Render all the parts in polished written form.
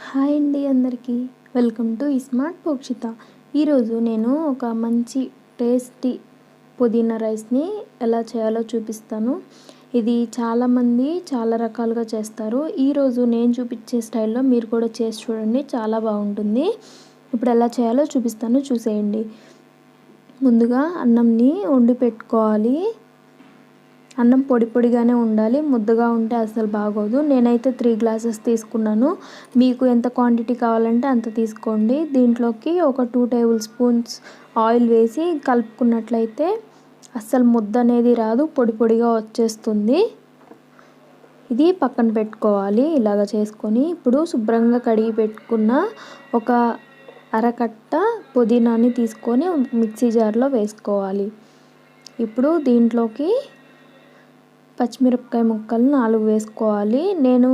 Hi అండి అందరికీ welcome to smart పోక్షిత. ఈరోజు నేను ఒక మంచి టేస్టీ పుదీనా రైస్ని ఎలా చేయాలో చూపిస్తాను. ఇది చాలామంది చాలా రకాలుగా చేస్తారు. ఈరోజు నేను చూపించే స్టైల్లో మీరు కూడా చేసి చూడండి, చాలా బాగుంటుంది. ఇప్పుడు ఎలా చేయాలో చూపిస్తాను, చూసేయండి. ముందుగా అన్నంని వండి పెట్టుకోవాలి. అన్నం పొడి పొడిగానే ఉండాలి, ముద్దగా ఉంటే అసలు బాగోదు. నేనైతే 3 గ్లాసెస్ తీసుకున్నాను. మీకు ఎంత క్వాంటిటీ కావాలంటే అంత తీసుకోండి. దీంట్లోకి ఒక 2 టేబుల్ స్పూన్స్ ఆయిల్ వేసి కలుపుకున్నట్లయితే అస్సలు ముద్ద అనేది రాదు, పొడి పొడిగా వచ్చేస్తుంది. ఇది పక్కన పెట్టుకోవాలి. ఇలాగ చేసుకొని ఇప్పుడు శుభ్రంగా కడిగి పెట్టుకున్న ఒక అరకట్ట పుదీనాని తీసుకొని మిక్సీ జార్లో వేసుకోవాలి. ఇప్పుడు దీంట్లోకి పచ్చిమిరపకాయ ముక్కలు 4 వేసుకోవాలి. నేను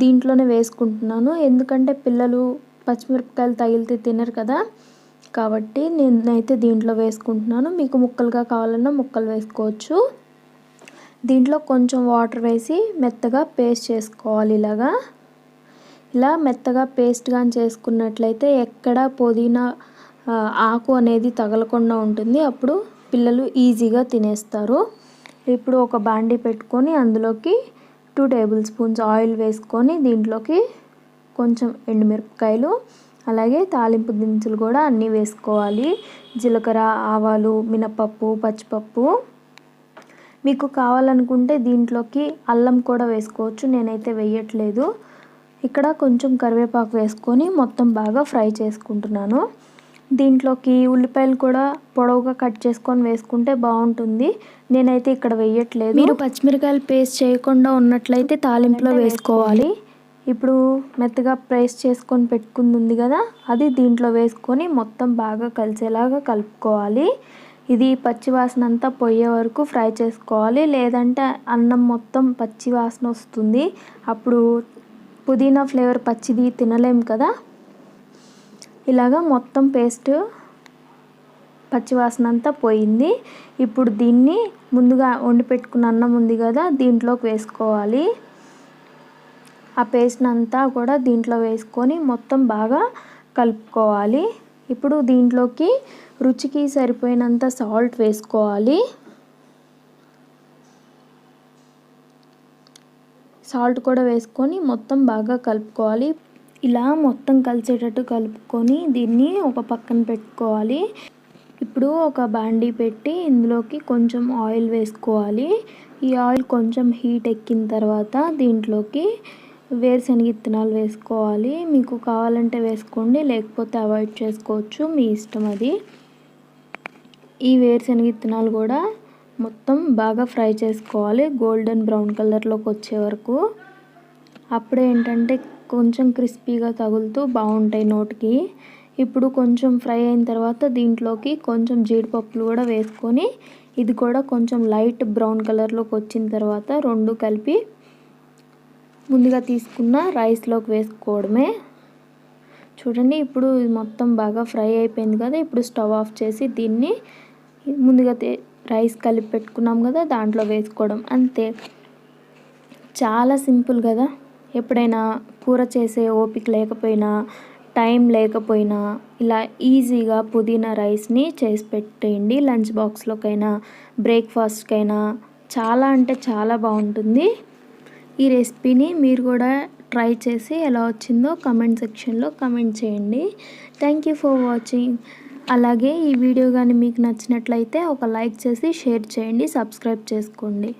దీంట్లోనే వేసుకుంటున్నాను, ఎందుకంటే పిల్లలు పచ్చిమిరపకాయలు తగిలితే తినరు కదా, కాబట్టి నేనైతే దీంట్లో వేసుకుంటున్నాను. మీకు ముక్కలుగా కావాలన్నా ముక్కలు వేసుకోవచ్చు. దీంట్లో కొంచెం వాటర్ వేసి మెత్తగా పేస్ట్ చేసుకోవాలి. ఇలా మెత్తగా పేస్ట్గా చేసుకున్నట్లయితే ఎక్కడ పుదీనా ఆకు అనేది తగలకుండా ఉంటుంది. అప్పుడు పిల్లలు ఈజీగా తినేస్తారు. ఇప్పుడు ఒక బాండీ పెట్టుకొని అందులోకి 2 టేబుల్ స్పూన్స్ ఆయిల్ వేసుకొని దీంట్లోకి కొంచెం ఎండుమిరపకాయలు, అలాగే తాలింపు దినుసులు కూడా అన్నీ వేసుకోవాలి. జీలకర్ర, ఆవాలు, మినపప్పు, పచ్చిపప్పు. మీకు కావాలనుకుంటే దీంట్లోకి అల్లం కూడా వేసుకోవచ్చు, నేనైతే వేయట్లేదు. ఇక్కడ కొంచెం కరివేపాకు వేసుకొని మొత్తం బాగా ఫ్రై చేసుకుంటున్నాను. దీంట్లోకి ఉల్లిపాయలు కూడా పొడవుగా కట్ చేసుకొని వేసుకుంటే బాగుంటుంది. నేనైతే ఇక్కడ వేయట్లేదు. మీరు పచ్చిమిరకాయలు పేస్ట్ చేయకుండా ఉన్నట్లయితే తాలింపులో వేసుకోవాలి. ఇప్పుడు మెత్తగా పేస్ట్ చేసుకొని పెట్టుకుంది ఉంది కదా, అది దీంట్లో వేసుకొని మొత్తం బాగా కలిసేలాగా కలుపుకోవాలి. ఇది పచ్చివాసన అంతా పోయే వరకు ఫ్రై చేసుకోవాలి, లేదంటే అన్నం మొత్తం పచ్చివాసన వస్తుంది. అప్పుడు పుదీనా ఫ్లేవర్ పచ్చిది తినలేం కదా. ఇలాగా మొత్తం పేస్ట్ పచ్చివాసన అంతా పోయింది. ఇప్పుడు దీన్ని ముందుగా వండి పెట్టుకున్న అన్నం ఉంది కదా, దీంట్లోకి వేసుకోవాలి. ఆ పేస్ట్ అంతా కూడా దీంట్లో వేసుకొని మొత్తం బాగా కలుపుకోవాలి. ఇప్పుడు దీంట్లోకి రుచికి సరిపోయినంత సాల్ట్ వేసుకోవాలి. సాల్ట్ కూడా వేసుకొని మొత్తం బాగా కలుపుకోవాలి. ఇలా మొత్తం కలిసేటట్టు కలుపుకొని దీన్ని ఒక పక్కన పెట్టుకోవాలి. ఇప్పుడు ఒక బాండీ పెట్టి ఇందులోకి కొంచెం ఆయిల్ వేసుకోవాలి. ఈ ఆయిల్ కొంచెం హీట్ ఎక్కిన తర్వాత దీంట్లోకి వేరుశనగ విత్తనాలు వేసుకోవాలి. మీకు కావాలంటే వేసుకోండి, లేకపోతే అవాయిడ్ చేసుకోవచ్చు, మీ ఇష్టం అది. ఈ వేరుశనగ విత్తనాలు కూడా మొత్తం బాగా ఫ్రై చేసుకోవాలి, గోల్డెన్ బ్రౌన్ కలర్లోకి వచ్చే వరకు. అప్పుడే ఏంటంటే కొంచెం క్రిస్పీగా తగులుతూ బాగుంటాయి నోటికి. ఇప్పుడు కొంచెం ఫ్రై అయిన తర్వాత దీంట్లోకి కొంచెం జీడిపప్పులు కూడా వేసుకొని ఇది కూడా కొంచెం లైట్ బ్రౌన్ కలర్లోకి వచ్చిన తర్వాత రెండు కలిపి ముందుగా తీసుకున్న రైస్లోకి వేసుకోవడమే. చూడండి, ఇప్పుడు ఇది మొత్తం బాగా ఫ్రై అయిపోయింది కదా. ఇప్పుడు స్టవ్ ఆఫ్ చేసి దీన్ని ముందుగా రైస్ కలిపి పెట్టుకున్నాం కదా, దాంట్లో వేసుకోవడం అంతే. చాలా సింపుల్ కదా. ఎప్పుడైనా కూర చేసే ఓపిక లేకపోయినా, టైం లేకపోయినా ఇలా ఈజీగా పుదీనా రైస్ని చేసి పెట్టేయండి. లంచ్ బాక్స్లోకైనా, బ్రేక్ఫాస్ట్కైనా చాలా అంటే చాలా బాగుంటుంది. ఈ రెసిపీని మీరు కూడా ట్రై చేసి ఎలా వచ్చిందో కమెంట్ సెక్షన్లో కమెంట్ చేయండి. Thank you for watching. అలాగే ఈ వీడియో కానీ మీకు నచ్చినట్లయితే ఒక లైక్ చేసి షేర్ చేయండి, సబ్స్క్రైబ్ చేసుకోండి.